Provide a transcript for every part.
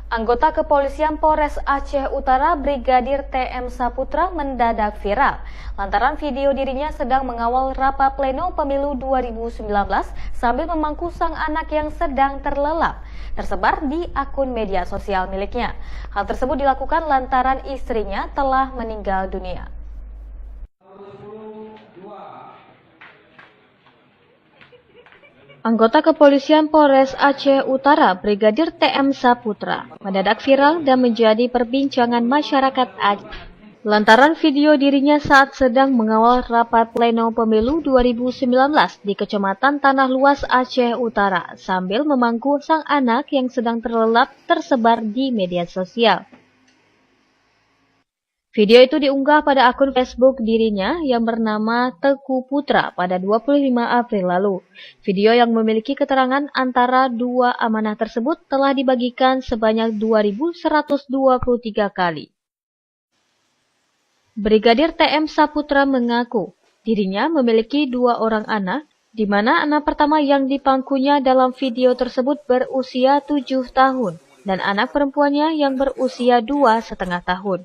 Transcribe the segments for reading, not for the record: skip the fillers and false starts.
Anggota Kepolisian Polres Aceh Utara Brigadir TM Saputra mendadak viral lantaran video dirinya sedang mengawal rapat pleno pemilu 2019 sambil memangku sang anak yang sedang terlelap, tersebar di akun media sosial miliknya. Hal tersebut dilakukan lantaran istrinya telah meninggal dunia. Anggota Kepolisian Polres Aceh Utara Brigadir TM Saputra mendadak viral dan menjadi perbincangan masyarakat Aceh lantaran video dirinya saat sedang mengawal rapat pleno pemilu 2019 di Kecamatan Tanah Luas Aceh Utara sambil memangku sang anak yang sedang terlelap tersebar di media sosial. Video itu diunggah pada akun Facebook dirinya yang bernama Teku Putra pada 25 April lalu. Video yang memiliki keterangan antara dua amanah tersebut telah dibagikan sebanyak 2.123 kali. Brigadir TM Saputra mengaku dirinya memiliki dua orang anak, di mana anak pertama yang dipangkunya dalam video tersebut berusia 7 tahun dan anak perempuannya yang berusia 2,5 tahun.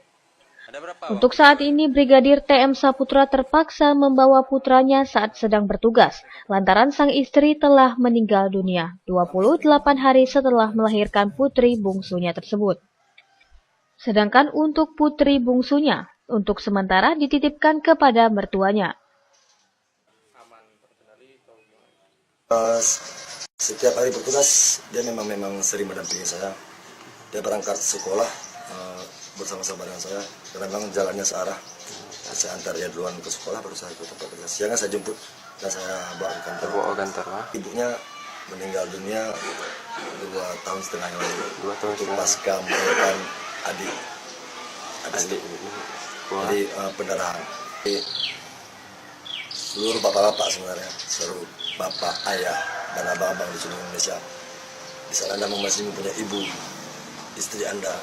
Untuk saat ini, Brigadir TM Saputra terpaksa membawa putranya saat sedang bertugas, lantaran sang istri telah meninggal dunia 28 hari setelah melahirkan putri bungsunya tersebut. Sedangkan untuk putri bungsunya, untuk sementara dititipkan kepada mertuanya. Setiap hari bertugas, dia memang sering mendampingi saya. Dia berangkat sekolah bersama-sama dengan saya, karena memang jalannya searah. Saya antar dia duluan ke sekolah, baru saya ke tempat kerja. Siangnya saya jemput dan saya bawa ke kantor. Ibunya meninggal dunia 2,5 tahun yang lalu. 2 tahun pasca melahirkan adik. Jadi pendarahan. Seluruh bapak-bapak sebenarnya, seluruh bapak, ayah, dan abang-abang di seluruh Indonesia. Di sana Anda masih mempunyai ibu, istri Anda.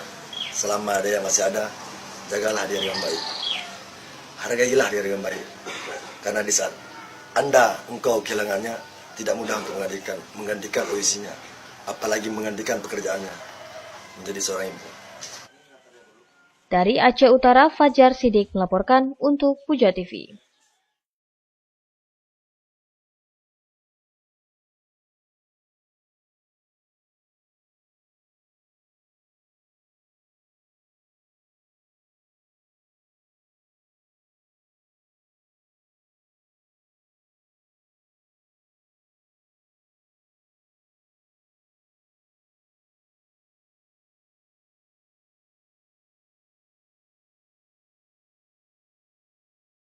Selama dia masih ada, jagalah dia dengan baik. Hargailah dia dengan baik. Karena di saat engkau kehilangannya, tidak mudah untuk menggantikan posisinya. Apalagi menggantikan pekerjaannya. Menjadi seorang ibu. Dari Aceh Utara, Fajar Sidik melaporkan untuk Puja TV.